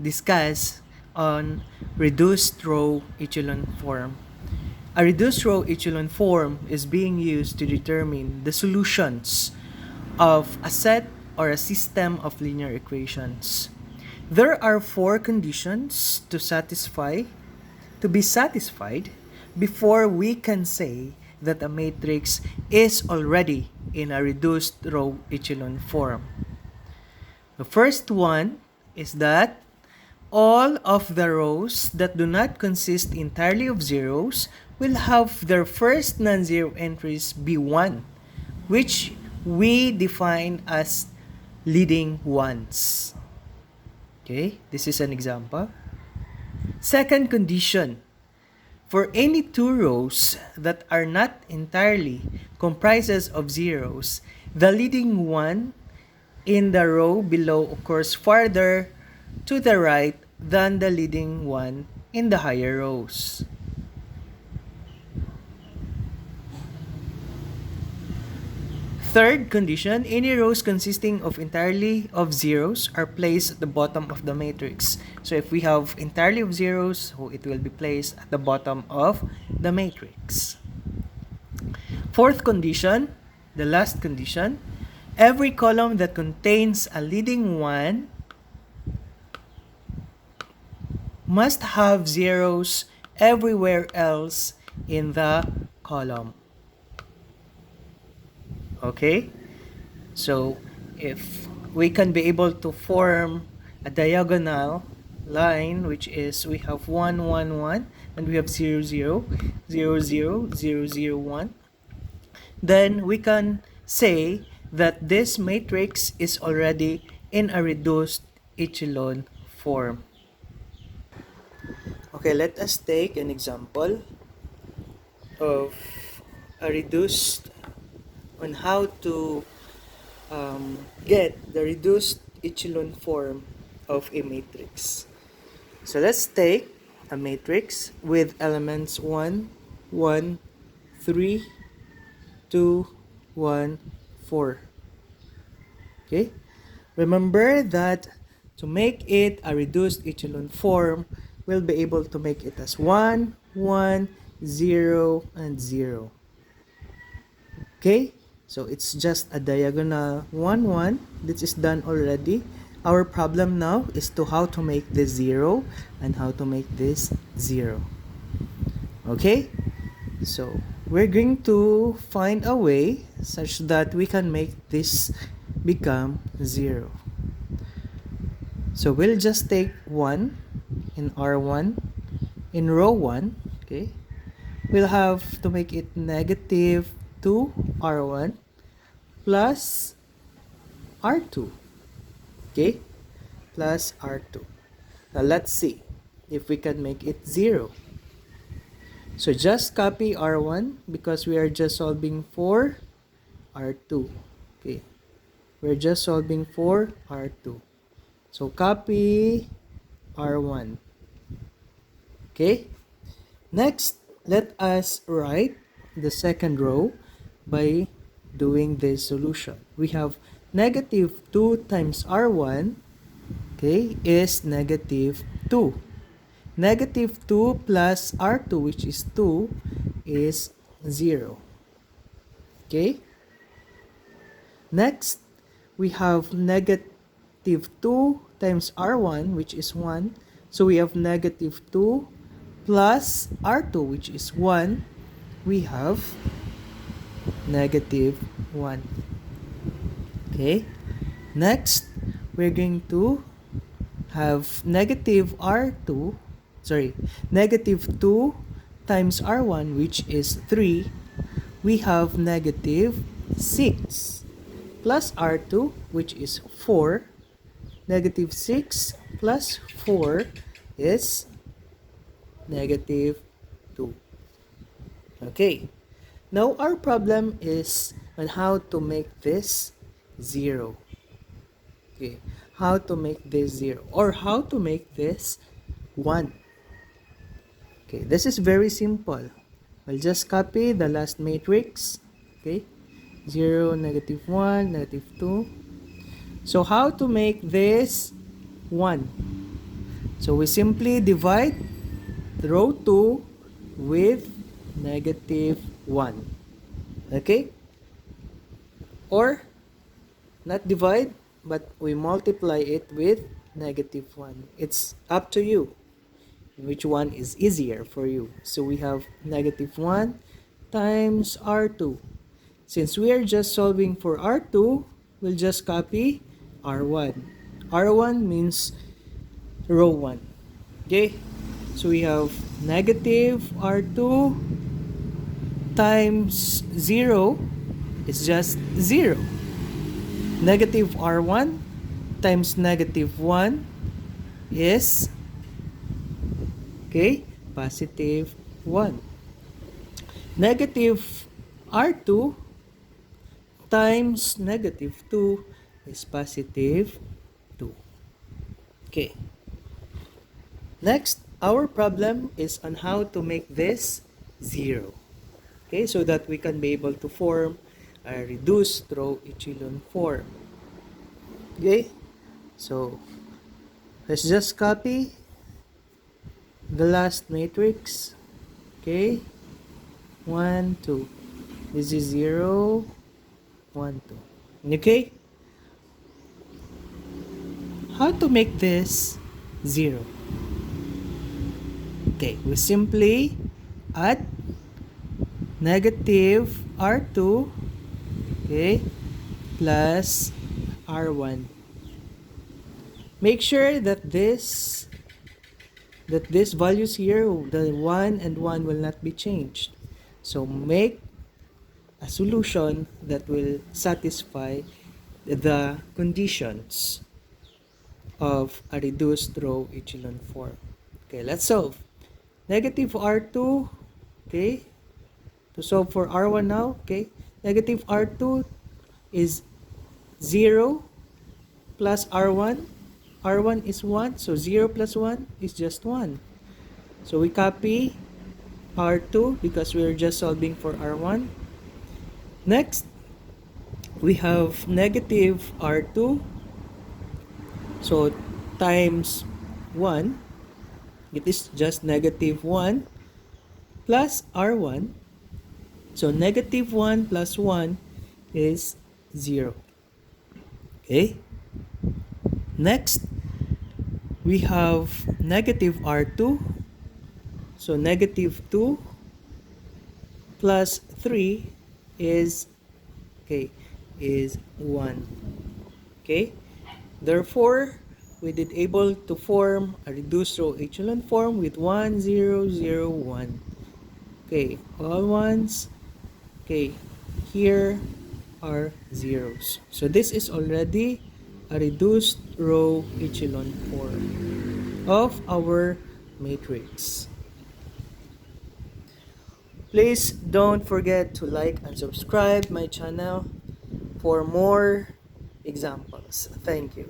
discuss on reduced row echelon form. A reduced row echelon form is being used to determine the solutions of a set or a system of linear equations. There are four conditions to be satisfied before we can say that a matrix is already in a reduced row echelon form. The first one is that all of the rows that do not consist entirely of zeros will have their first non-zero entries be 1, which we define as leading ones. Okay, this is an example. Second condition, for any two rows that are not entirely comprises of zeros, the leading one in the row below occurs farther to the right than the leading one in the higher rows. Third condition, any rows consisting of entirely of zeros are placed at the bottom of the matrix. So if we have entirely of zeros, so it will be placed at the bottom of the matrix. Fourth condition, the last condition, every column that contains a leading one must have zeros everywhere else in the column. Okay? So, if we can be able to form a diagonal line, which is we have 1, 1, 1, and we have 0, 0, 0, 0, 0, 0, 1, then we can say that this matrix is already in a reduced echelon form. Okay, let us take an example of a reduced on how to get the reduced echelon form of a matrix. So let's take a matrix with elements 1, 1, 3, 2, 1, 4. Okay? Remember that to make it a reduced echelon form, we'll be able to make it as 1, 1, 0, and 0. Okay? So it's just a diagonal 1, 1. This is done already. Our problem now is to how to make this 0 and how to make this 0. Okay? So we're going to find a way such that we can make this become 0. So we'll just take 1 in R1 in row 1. Okay? We'll have to make it negative 2 R1 plus R2. Okay? Plus R2. Now let's see if we can make it 0. So just copy R1 because we are just solving for R2. Okay? We're just solving for R2. So copy R1. Okay? Next, let us write the second row by doing this solution. We have negative 2 times R1, okay, is negative 2. Negative 2 plus R2, which is 2, is 0. Okay? Next, we have negative 2 times R1, which is 1. So we have negative 2 plus R2, which is 1. We have negative 1. Okay? Next, we're going to have negative 2 times R1, which is 3. We have negative 6 plus R2, which is 4. Negative 6 plus 4 is negative 2. Okay. Now our problem is on how to make this 0. Okay. How to make this 0 or how to make this 1. Okay. This is very simple. I'll just copy the last matrix. Okay. 0, negative 1, negative 2. So how to make this 1? So we simply divide row 2 with negative 1. Okay? Or not divide, but we multiply it with negative 1. It's up to you which one is easier for you. So we have negative 1 times R2. Since we are just solving for R2, we'll just copy R1. R1 means row 1. Okay? So we have negative R2 times 0 is just 0. Negative R1 times negative 1 is, okay, positive 1. Negative R2 times negative 2 is positive 2. Okay. Next, our problem is on how to make this 0. Okay, so that we can be able to form a reduced row echelon form. Okay, so let's just copy the last matrix. Okay, 1, 2. This is 0, 1, 2. Okay, how to make this 0? Okay, we simply add negative R2, okay, plus R1. Make sure that these values here, the 1 and 1 will not be changed. So make a solution that will satisfy the conditions of a reduced row echelon form. Okay, let's solve. Negative R2, okay, to solve for R1 now, okay, negative R2 is 0 plus R1. R1 is 1, so 0 plus 1 is just 1. So we copy R2 because we're just solving for R1. Next, we have negative R2, so times 1, it is just negative 1 plus R1. So negative 1 plus 1 is 0. Okay. Next, we have negative R2. So negative 2 plus 3 is, okay, is 1. Okay. Therefore, we did able to form a reduced row echelon form with 1, 0, 0, 1. Okay, all ones. Okay, here are zeros. So this is already a reduced row echelon form of our matrix. Please don't forget to like and subscribe my channel for more examples. Thank you.